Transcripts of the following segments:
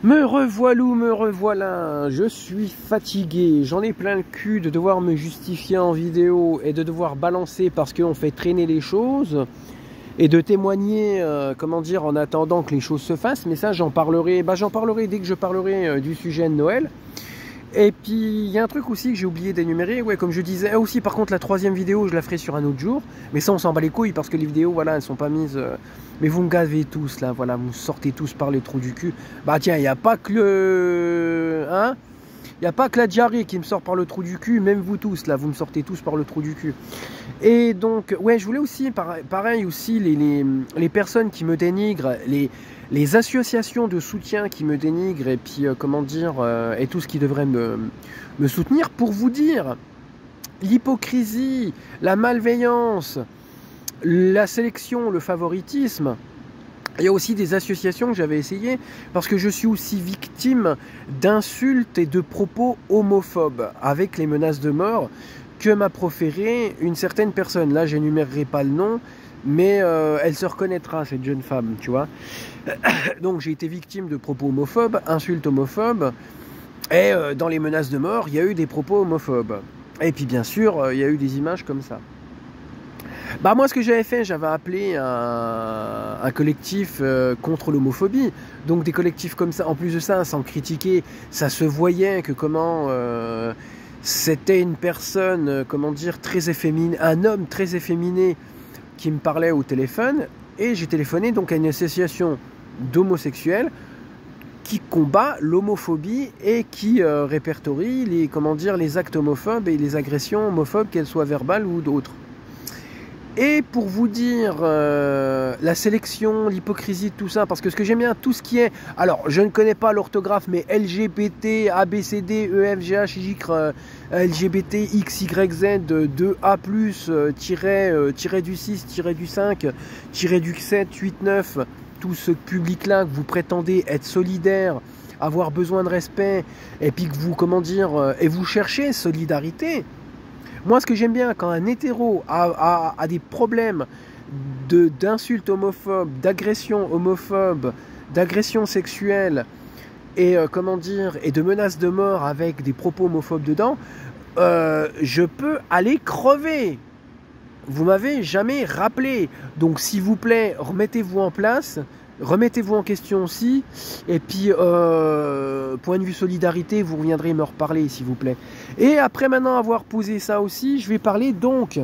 Me revoilou, me revoilà, je suis fatigué, j'en ai plein le cul de devoir me justifier en vidéo et de devoir balancer parce qu'on fait traîner les choses et de témoigner, comment dire, en attendant que les choses se fassent, mais ça j'en parlerai dès que je parlerai du sujet de Noël. Et puis il y a un truc aussi que j'ai oublié d'énumérer, ouais, comme je disais, aussi par contre la troisième vidéo je la ferai sur un autre jour, mais ça on s'en bat les couilles parce que les vidéos voilà elles sont pas mises, mais vous me gavez tous là, voilà, vous sortez tous par les trous du cul. Bah tiens, il n'y a pas que le... hein, il n'y a pas que la diarrhée qui me sort par le trou du cul, même vous tous là, vous me sortez tous par le trou du cul. Et donc, ouais, je voulais aussi, pareil aussi, les personnes qui me dénigrent, les associations de soutien qui me dénigrent, et puis, comment dire, et tout ce qui devrait me soutenir, pour vous dire, l'hypocrisie, la malveillance, la sélection, le favoritisme. Il y a aussi des associations que j'avais essayé parce que je suis aussi victime d'insultes et de propos homophobes avec les menaces de mort que m'a proféré une certaine personne. Là, je n'énumérerai pas le nom, mais elle se reconnaîtra, cette jeune femme, tu vois. Donc, j'ai été victime de propos homophobes, insultes homophobes, et dans les menaces de mort, il y a eu des propos homophobes. Et puis, bien sûr, il y a eu des images comme ça. Bah moi ce que j'avais fait, j'avais appelé un collectif contre l'homophobie. Donc des collectifs comme ça, en plus de ça, sans critiquer, ça se voyait que comment c'était une personne, comment dire, très efféminée, un homme très efféminé qui me parlait au téléphone. Et j'ai téléphoné donc à une association d'homosexuels qui combat l'homophobie et qui répertorie les, comment dire, les actes homophobes et les agressions homophobes, qu'elles soient verbales ou d'autres. Et pour vous dire la sélection, l'hypocrisie, tout ça, parce que ce que j'aime bien, tout ce qui est... Alors, je ne connais pas l'orthographe, mais LGBT, ABCD, EF, GH, LGBT, XYZ, 2A+, tiré du 6, tiré du 5, tiré du 7, 8, 9, tout ce public-là que vous prétendez être solidaire, avoir besoin de respect, et puis que vous, comment dire, et vous cherchez solidarité. Moi, ce que j'aime bien, quand un hétéro a des problèmes d'insultes homophobes, d'agressions homophobes, d'agressions sexuelles et comment dire, et de menaces de mort avec des propos homophobes dedans, je peux aller crever. Vous m'avez jamais rappelé. Donc, s'il vous plaît, remettez-vous en place. Remettez-vous en question aussi, et puis point de vue solidarité, vous reviendrez me reparler s'il vous plaît. Et après maintenant avoir posé ça aussi, je vais parler donc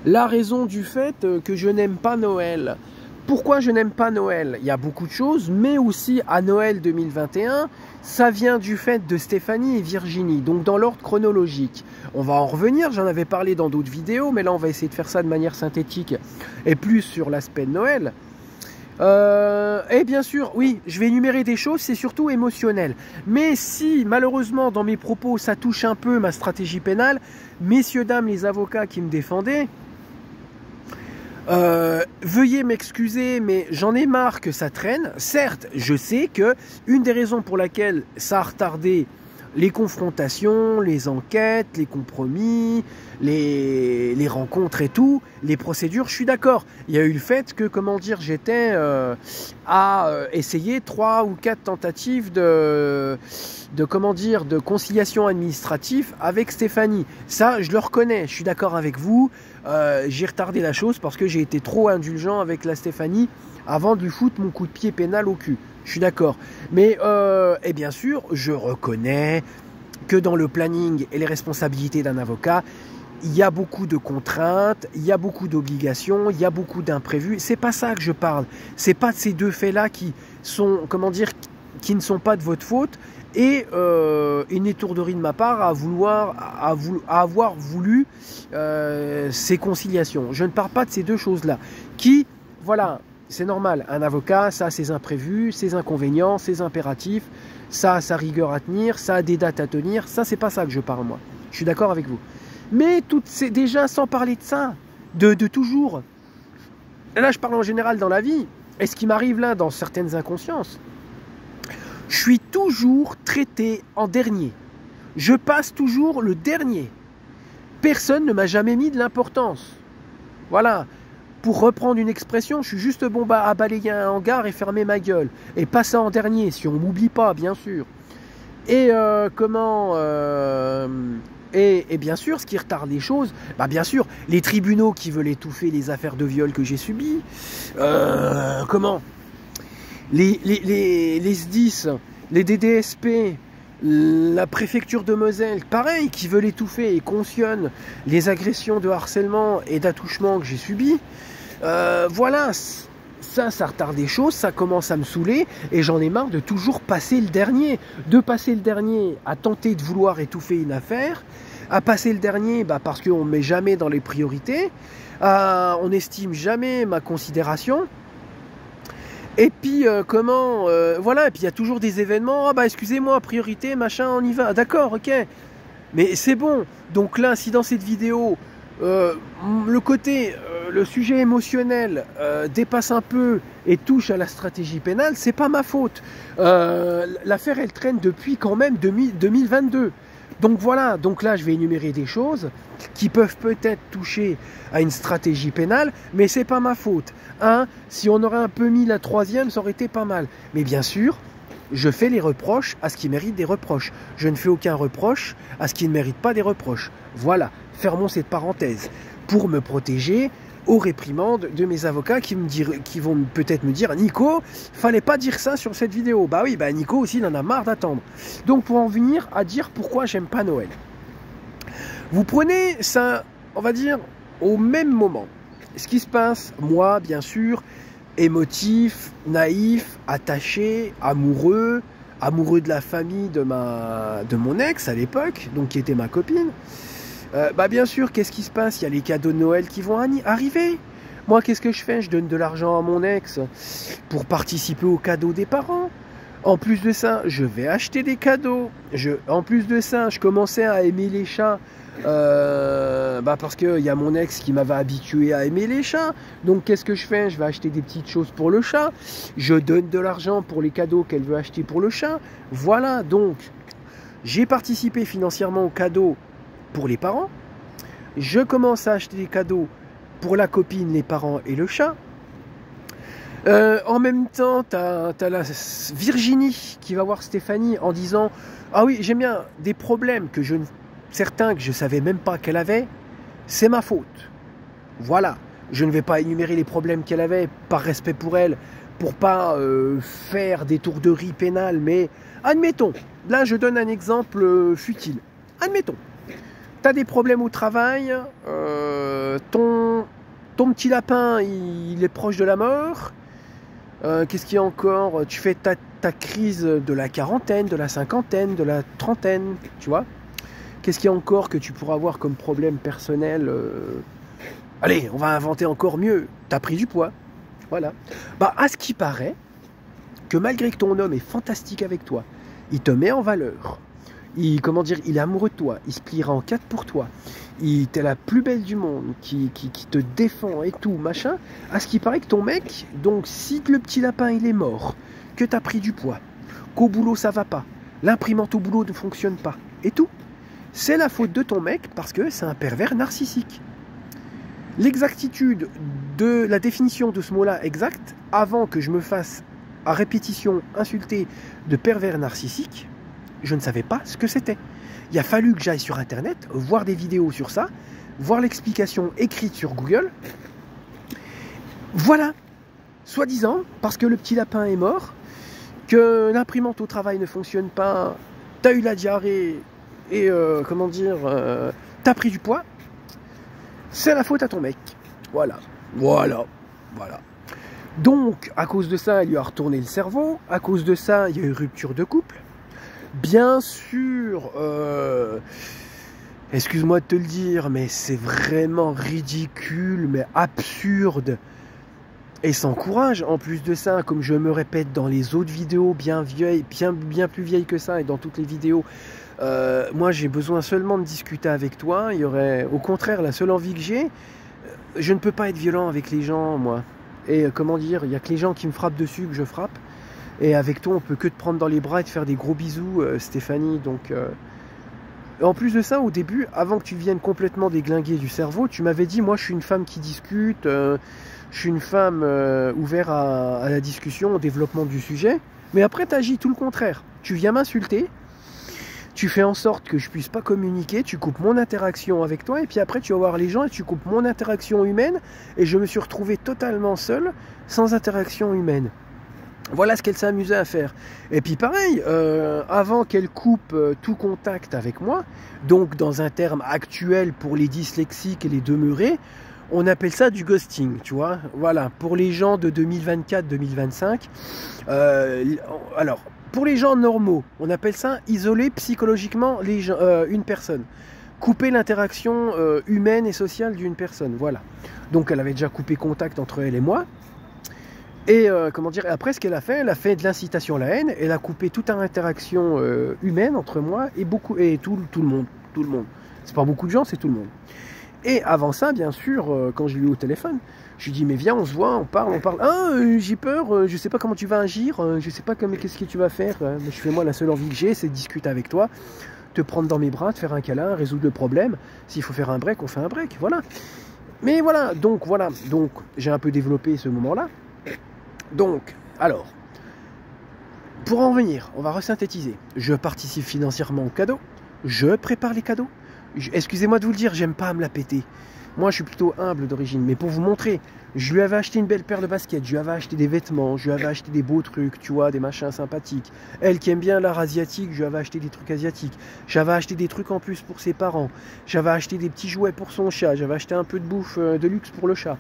la raison du fait que je n'aime pas Noël. Pourquoi je n'aime pas Noël? Il y a beaucoup de choses, mais aussi à Noël 2021, ça vient du fait de Stéphanie et Virginie, donc dans l'ordre chronologique. On va en revenir, j'en avais parlé dans d'autres vidéos, mais là on va essayer de faire ça de manière synthétique et plus sur l'aspect de Noël. Et bien sûr, oui, je vais énumérer des choses, c'est surtout émotionnel. Mais si, malheureusement, dans mes propos, ça touche un peu ma stratégie pénale, messieurs, dames, les avocats qui me défendaient, veuillez m'excuser, mais j'en ai marre que ça traîne. Certes, je sais que une des raisons pour laquelle ça a retardé les confrontations, les enquêtes, les compromis, les rencontres et tout, les procédures, je suis d'accord. Il y a eu le fait que, comment dire, j'étais à essayer 3 ou 4 tentatives de comment dire, de conciliation administrative avec Stéphanie. Ça, je le reconnais, je suis d'accord avec vous. J'ai retardé la chose parce que j'ai été trop indulgent avec la Stéphanie avant de lui foutre mon coup de pied pénal au cul. Je suis d'accord. Mais, et bien sûr, je reconnais que dans le planning et les responsabilités d'un avocat, il y a beaucoup de contraintes, il y a beaucoup d'obligations, il y a beaucoup d'imprévus. C'est pas ça que je parle. C'est pas de ces deux faits-là qui sont, comment dire, qui ne sont pas de votre faute et une étourderie de ma part à avoir voulu ces conciliations. Je ne parle pas de ces deux choses-là qui, voilà. C'est normal, un avocat, ça a ses imprévus, ses inconvénients, ses impératifs, ça a sa rigueur à tenir, ça a des dates à tenir, ça c'est pas ça que je parle moi, je suis d'accord avec vous. Mais déjà sans parler de ça, de toujours, et là je parle en général dans la vie, et ce qui m'arrive là dans certaines inconsciences, je suis toujours traité en dernier, je passe toujours le dernier, personne ne m'a jamais mis de l'importance, voilà. pour reprendre une expression, je suis juste bon à balayer un hangar et fermer ma gueule. Et passer en dernier, si on m'oublie pas, bien sûr. Et et bien sûr, ce qui retarde les choses, bah bien sûr, les tribunaux qui veulent étouffer les affaires de viol que j'ai subies. Les SDIS, les DDSP, la préfecture de Moselle, pareil, qui veulent étouffer et cautionnent les agressions de harcèlement et d'attouchement que j'ai subies. Voilà, ça retarde les choses, ça commence à me saouler et j'en ai marre de toujours passer le dernier. De passer le dernier à tenter de vouloir étouffer une affaire, à passer le dernier parce qu'on ne met jamais dans les priorités, on n'estime jamais ma considération. Et puis voilà, et puis il y a toujours des événements, excusez-moi, priorité, machin, on y va, d'accord, ok. Mais c'est bon, donc là, si dans cette vidéo, le sujet émotionnel dépasse un peu et touche à la stratégie pénale, c'est pas ma faute. L'affaire, elle traîne depuis quand même 2022. Donc voilà, donc là, je vais énumérer des choses qui peuvent peut-être toucher à une stratégie pénale, mais c'est pas ma faute. Si on aurait un peu mis la troisième, ça aurait été pas mal. Mais bien sûr, je fais les reproches à ce qui mérite des reproches. Je ne fais aucun reproche à ce qui ne mérite pas des reproches. Voilà, fermons cette parenthèse. Pour me protéger aux réprimandes de mes avocats qui vont peut-être me dire « Nico, fallait pas dire ça sur cette vidéo ». Bah oui, Nico aussi, il en a marre d'attendre. Donc pour en venir à dire pourquoi j'aime pas Noël. Vous prenez ça, on va dire, au même moment. Ce qui se passe, moi, bien sûr, émotif, naïf, attaché, amoureux de la famille de mon ex à l'époque, donc qui était ma copine. Bien sûr, qu'est-ce qui se passe? Il y a les cadeaux de Noël qui vont arriver. Moi, qu'est-ce que je fais? Je donne de l'argent à mon ex pour participer aux cadeaux des parents. En plus de ça, je vais acheter des cadeaux. En plus de ça, je commençais à aimer les chats. Parce qu'il y a mon ex qui m'avait habitué à aimer les chats. Donc qu'est-ce que je fais? Je vais acheter des petites choses pour le chat. Je donne de l'argent pour les cadeaux qu'elle veut acheter pour le chat. Voilà, donc j'ai participé financièrement aux cadeaux pour les parents. Je commence à acheter des cadeaux pour la copine, les parents et le chat. En même temps, t'as la Virginie qui va voir Stéphanie en disant « Ah oui, j'ai bien des problèmes certains que je ne savais même pas qu'elle avait, c'est ma faute. » Voilà, je ne vais pas énumérer les problèmes qu'elle avait par respect pour elle, pour pas faire des tourderies pénales, mais admettons, là je donne un exemple futile. Admettons, tu as des problèmes au travail, ton petit lapin il est proche de la mort, qu'est-ce qu'il y a encore? Tu fais ta crise de la quarantaine, de la cinquantaine, de la trentaine, tu vois. Qu'est-ce qu'il y a encore que tu pourras avoir comme problème personnel? Allez, on va inventer encore mieux. Tu as pris du poids. Voilà. À ce qui paraît, que malgré que ton homme est fantastique avec toi, il te met en valeur. Il est amoureux de toi. Il se pliera en quatre pour toi. T'es la plus belle du monde, qui te défend et tout, machin. À ce qui paraît que ton mec, donc si le petit lapin il est mort, que tu as pris du poids, qu'au boulot ça va pas, l'imprimante au boulot ne fonctionne pas, et tout, c'est la faute de ton mec parce que c'est un pervers narcissique. L'exactitude de la définition de ce mot-là exact, avant que je me fasse à répétition insulter de pervers narcissique, je ne savais pas ce que c'était. Il a fallu que j'aille sur Internet, voir des vidéos sur ça, voir l'explication écrite sur Google. Voilà, soi-disant, parce que le petit lapin est mort, que l'imprimante au travail ne fonctionne pas, t'as eu la diarrhée, et t'as pris du poids, c'est la faute à ton mec. Voilà. Donc, à cause de ça, il lui a retourné le cerveau. À cause de ça, il y a eu rupture de couple. Bien sûr, excuse-moi de te le dire, mais c'est vraiment ridicule, mais absurde. Et sans courage, en plus de ça, comme je me répète dans les autres vidéos bien vieilles, bien plus vieilles que ça, et dans toutes les vidéos, moi j'ai besoin seulement de discuter avec toi. Il y aurait, au contraire, la seule envie que j'ai, je ne peux pas être violent avec les gens, moi. Et il y a que les gens qui me frappent dessus que je frappe. Et avec toi, on peut que te prendre dans les bras et te faire des gros bisous, Stéphanie. Donc En plus de ça, au début, avant que tu viennes complètement déglinguer du cerveau, tu m'avais dit, moi je suis une femme qui discute, je suis une femme ouverte à la discussion, au développement du sujet. Mais après, tu agis tout le contraire. Tu viens m'insulter, tu fais en sorte que je puisse pas communiquer, tu coupes mon interaction avec toi, et puis après tu vas voir les gens et tu coupes mon interaction humaine, et je me suis retrouvé totalement seul, sans interaction humaine. Voilà ce qu'elle s'est amusée à faire. Et puis pareil, avant qu'elle coupe tout contact avec moi, donc dans un terme actuel pour les dyslexiques et les demeurés, on appelle ça du ghosting, tu vois. Voilà, pour les gens de 2024-2025, alors, pour les gens normaux, on appelle ça isoler psychologiquement les gens, une personne. Couper l'interaction humaine et sociale d'une personne, voilà. Donc elle avait déjà coupé contact entre elle et moi. Et comment dire, après ce qu'elle a fait de l'incitation à la haine, elle a coupé toute interaction humaine entre moi et tout le monde. Tout le monde. C'est pas beaucoup de gens, c'est tout le monde. Et avant ça, bien sûr, quand je l'ai eu au téléphone, je lui dis mais viens, on se voit, on parle. Ah, j'ai peur, je sais pas comment tu vas agir, je sais pas qu'est-ce que tu vas faire. Mais je fais moi la seule envie que j'ai, c'est de discuter avec toi, te prendre dans mes bras, te faire un câlin, résoudre le problème. S'il faut faire un break, on fait un break, voilà. Mais voilà, donc j'ai un peu développé ce moment-là. Donc, alors, pour en venir, on va resynthétiser. Je participe financièrement au cadeau, je prépare les cadeaux. Excusez-moi de vous le dire, j'aime pas me la péter. Moi, je suis plutôt humble d'origine, mais pour vous montrer, je lui avais acheté une belle paire de baskets, je lui avais acheté des vêtements, je lui avais acheté des beaux trucs, tu vois, des machins sympathiques. Elle qui aime bien l'art asiatique, je lui avais acheté des trucs asiatiques. J'avais acheté des trucs en plus pour ses parents. J'avais acheté des petits jouets pour son chat. J'avais acheté un peu de bouffe de luxe pour le chat.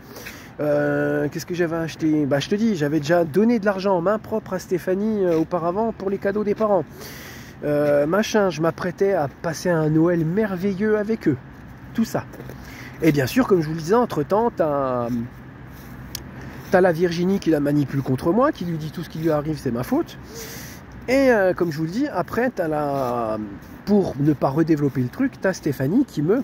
Qu'est-ce que j'avais acheté? Bah, je te dis, j'avais déjà donné de l'argent en main propre à Stéphanie auparavant pour les cadeaux des parents. Je m'apprêtais à passer un Noël merveilleux avec eux. Tout ça. Et bien sûr, comme je vous le disais, entre-temps, t'as la Virginie qui la manipule contre moi, qui lui dit tout ce qui lui arrive, c'est ma faute. Et comme je vous le dis, après, pour ne pas redévelopper le truc, t'as Stéphanie qui me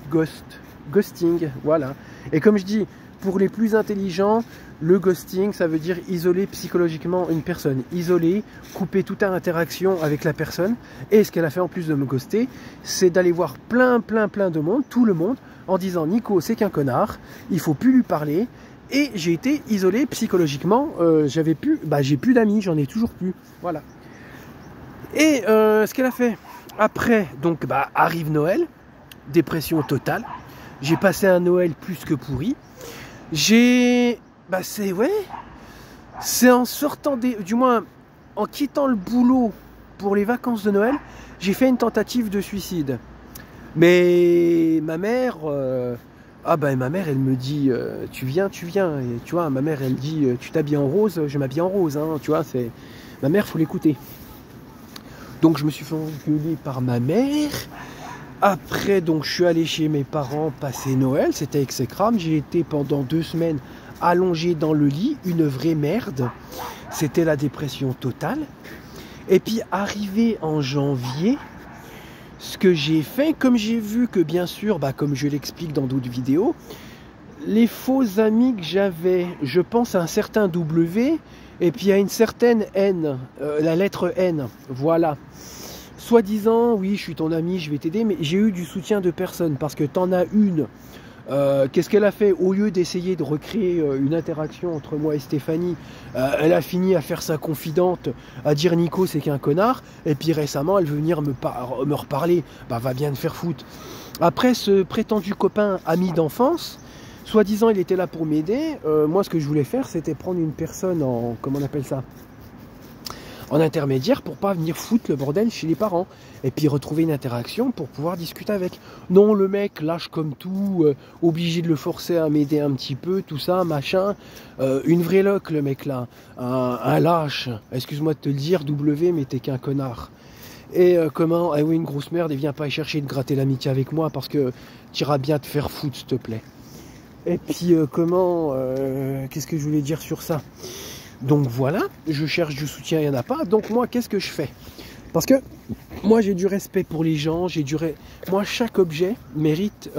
ghosting, voilà. Et comme je dis, pour les plus intelligents, le ghosting, ça veut dire isoler psychologiquement une personne. Isoler, couper toute interaction avec la personne. Et ce qu'elle a fait en plus de me ghoster, c'est d'aller voir plein de monde, tout le monde, en disant Nico, c'est qu'un connard, il faut plus lui parler. Et j'ai été isolé psychologiquement. J'ai plus d'amis, j'en ai toujours plus. Voilà. Et ce qu'elle a fait après, donc arrive Noël, dépression totale. J'ai passé un Noël plus que pourri. C'est en sortant du moins en quittant le boulot pour les vacances de Noël, j'ai fait une tentative de suicide. Mais ma mère, ma mère elle me dit tu viens. Et tu vois, ma mère elle dit tu t'habilles en rose, je m'habille en rose. Hein, tu vois, c'est ma mère, faut l'écouter. Donc je me suis fait engueuler par ma mère. Après, donc, je suis allé chez mes parents passer Noël, c'était exécrable. J'ai été pendant 2 semaines allongé dans le lit, une vraie merde. C'était la dépression totale. Et puis, arrivé en janvier, ce que j'ai fait, comme j'ai vu que, bien sûr, comme je l'explique dans d'autres vidéos, les faux amis que j'avais, je pense à un certain W, et puis à une certaine N, la lettre N, voilà. Soi-disant, oui, je suis ton ami, je vais t'aider, mais j'ai eu du soutien de personne parce que t'en as une. Qu'est-ce qu'elle a fait? Au lieu d'essayer de recréer une interaction entre moi et Stéphanie, elle a fini à faire sa confidente, à dire Nico c'est qu'un connard, et puis récemment elle veut venir me reparler. Va bien te faire foutre. Après, ce prétendu copain ami d'enfance, soi-disant il était là pour m'aider, moi ce que je voulais faire c'était prendre une personne en, comment on appelle ça, en intermédiaire pour pas venir foutre le bordel chez les parents et puis retrouver une interaction pour pouvoir discuter avec. Non, le mec lâche comme tout, obligé de le forcer à m'aider un petit peu, tout ça, machin. Une vraie loque le mec là, un lâche, excuse-moi de te le dire, W, mais t'es qu'un connard. Et comment, ah oui, une grosse merde, et viens pas chercher de gratter l'amitié avec moi parce que t'iras bien te faire foutre s'il te plaît. Et puis qu'est-ce que je voulais dire sur ça? Donc voilà, je cherche du soutien, il n'y en a pas. Donc moi, qu'est-ce que je fais? Parce que moi, j'ai du respect pour les gens. Moi, chaque objet mérite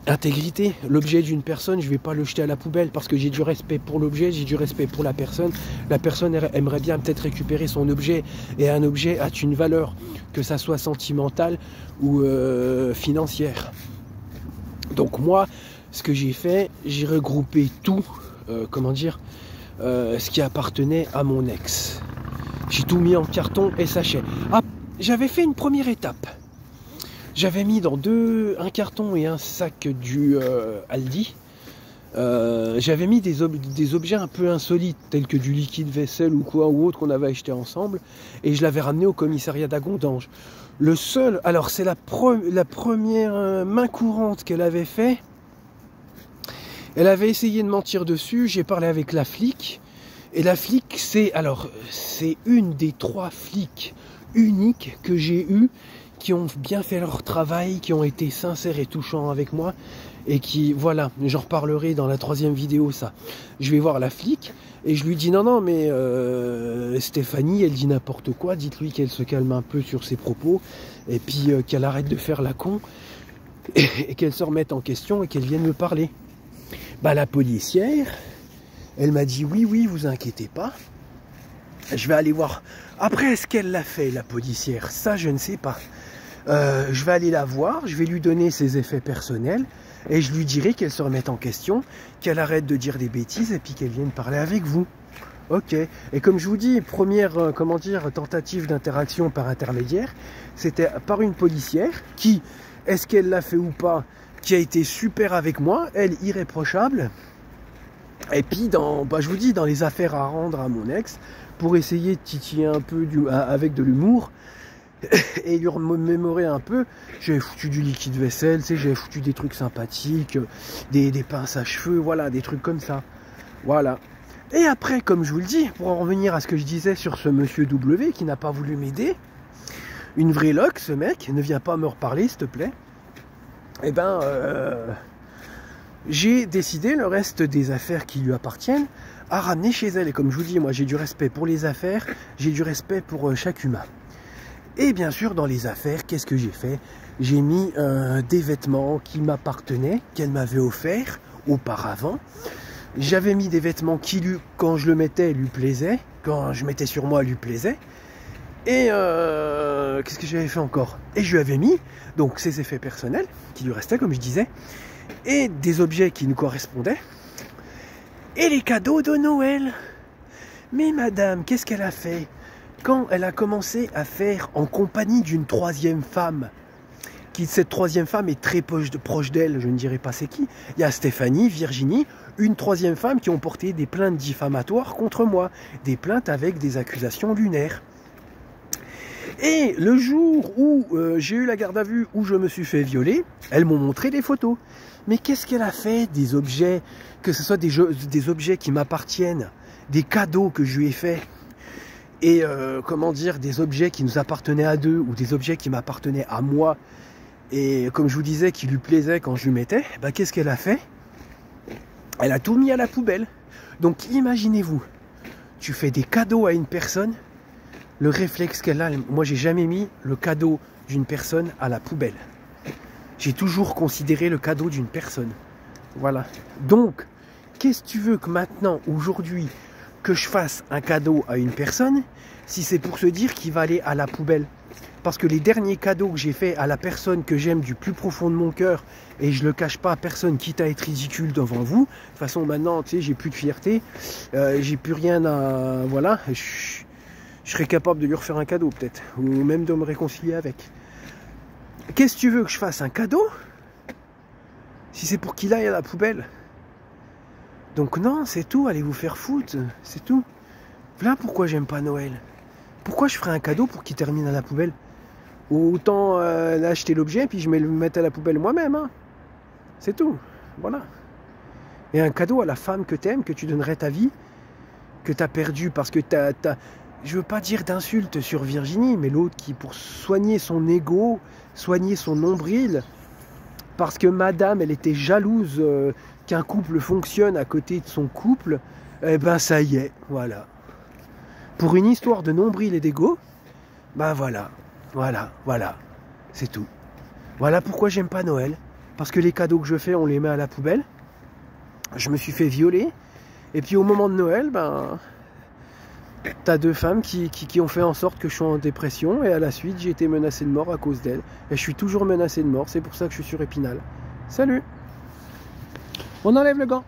Intégrité, l'objet d'une personne, je ne vais pas le jeter à la poubelle parce que j'ai du respect pour l'objet, j'ai du respect pour la personne. La personne aimerait bien peut-être récupérer son objet et un objet a une valeur, que ça soit sentimentale ou financière. Donc moi, ce que j'ai fait, j'ai regroupé tout, ce qui appartenait à mon ex. J'ai tout mis en carton et sachet. Ah, j'avais fait une première étape. J'avais mis dans un carton et un sac du Aldi. J'avais mis des objets un peu insolites, tels que du liquide vaisselle ou quoi ou autre qu'on avait acheté ensemble, et je l'avais ramené au commissariat d'Agondange. Le seul, alors c'est la première main courante qu'elle avait fait. Elle avait essayé de mentir dessus. J'ai parlé avec la flic, et la flic, c'est une des 3 flics uniques que j'ai eues, qui ont bien fait leur travail, qui ont été sincères et touchants avec moi, et qui, voilà, j'en reparlerai dans la 3e vidéo, ça. Je vais voir la flic, et je lui dis, non, mais Stéphanie, elle dit n'importe quoi, dites-lui qu'elle se calme un peu sur ses propos, et puis qu'elle arrête de faire la con, et qu'elle se remette en question, et qu'elle vienne me parler. Bah, la policière, elle m'a dit, oui, vous inquiétez pas, je vais aller voir. Après, est-ce qu'elle l'a fait, la policière? Ça, je ne sais pas. Je vais aller la voir, je vais lui donner ses effets personnels et je lui dirai qu'elle se remette en question, qu'elle arrête de dire des bêtises et puis qu'elle vienne parler avec vous. Ok. Et comme je vous dis, première tentative d'interaction par intermédiaire, c'était par une policière qui, est-ce qu'elle l'a fait ou pas, qui a été super avec moi, elle irréprochable. Et puis je vous dis, dans les affaires à rendre à mon ex, pour essayer de titiller un peu avec de l'humour et lui remémorer un peu, j'avais foutu du liquide vaisselle, j'avais foutu des trucs sympathiques, des pinces à cheveux, voilà, des trucs comme ça. Voilà. Et après, comme je vous le dis, pour en revenir à ce que je disais sur ce monsieur W qui n'a pas voulu m'aider, une vraie loque, ce mec, ne vient pas me reparler, s'il te plaît. Eh ben, j'ai décidé le reste des affaires qui lui appartiennent à ramener chez elle. Et comme je vous dis, moi j'ai du respect pour les affaires, j'ai du respect pour chaque humain. Et bien sûr, dans les affaires, qu'est-ce que j'ai fait? J'ai mis des vêtements qui m'appartenaient, qu'elle m'avait offert auparavant. J'avais mis des vêtements qui, quand je le mettais, lui plaisaient. Quand je mettais sur moi, lui plaisait. Et qu'est-ce que j'avais fait encore? Et je lui avais mis donc ses effets personnels, qui lui restaient, comme je disais, et des objets qui nous correspondaient. Et les cadeaux de Noël. Mais madame, qu'est-ce qu'elle a fait? Quand elle a commencé à faire en compagnie d'une 3e femme, cette 3e femme est très proche d'elle, je ne dirai pas c'est qui. Il y a Stéphanie, Virginie, une 3e femme qui ont porté des plaintes diffamatoires contre moi, des plaintes avec des accusations lunaires. Et le jour où j'ai eu la garde à vue, où je me suis fait violer, elles m'ont montré des photos. Mais qu'est-ce qu'elle a fait des objets, que ce soit des objets qui m'appartiennent, des cadeaux que je lui ai faits, et des objets qui nous appartenaient à deux, ou des objets qui m'appartenaient à moi, et comme je vous disais, qui lui plaisaient quand je lui mettais, bah, qu'est-ce qu'elle a fait? Elle a tout mis à la poubelle. Donc imaginez-vous, tu fais des cadeaux à une personne, le réflexe qu'elle a, moi j'ai jamais mis le cadeau d'une personne à la poubelle. J'ai toujours considéré le cadeau d'une personne. Voilà. Donc, qu'est-ce que tu veux que maintenant, aujourd'hui, que je fasse un cadeau à une personne, si c'est pour se dire qu'il va aller à la poubelle? Parce que les derniers cadeaux que j'ai faits à la personne que j'aime du plus profond de mon cœur, et je le cache pas à personne, quitte à être ridicule devant vous, de toute façon maintenant, tu sais, j'ai plus de fierté, j'ai plus rien à... Voilà, je serais capable de lui refaire un cadeau peut-être, ou même de me réconcilier avec. Qu'est-ce que tu veux que je fasse un cadeau si c'est pour qu'il aille à la poubelle? Donc non, c'est tout, allez vous faire foutre, c'est tout. Voilà pourquoi j'aime pas Noël. Pourquoi je ferais un cadeau pour qu'il termine à la poubelle? Autant acheter l'objet puis je vais le mettre à la poubelle moi-même. Hein. C'est tout, voilà. Et un cadeau à la femme que t'aimes, que tu donnerais ta vie, que t'as perdu parce que je veux pas dire d'insulte sur Virginie, mais l'autre qui, pour soigner son ego, soigner son nombril, parce que madame, elle était jalouse qu'un couple fonctionne à côté de son couple, eh ben ça y est, voilà. Pour une histoire de nombril et d'ego, ben voilà, c'est tout. Voilà pourquoi j'aime pas Noël. parce que les cadeaux que je fais, on les met à la poubelle. Je me suis fait violer. Et puis au moment de Noël, ben, t'as deux femmes qui ont fait en sorte que je sois en dépression. Et à la suite, j'ai été menacé de mort à cause d'elles. Et je suis toujours menacé de mort. C'est pour ça que je suis sur Épinal. Salut! On enlève le gant.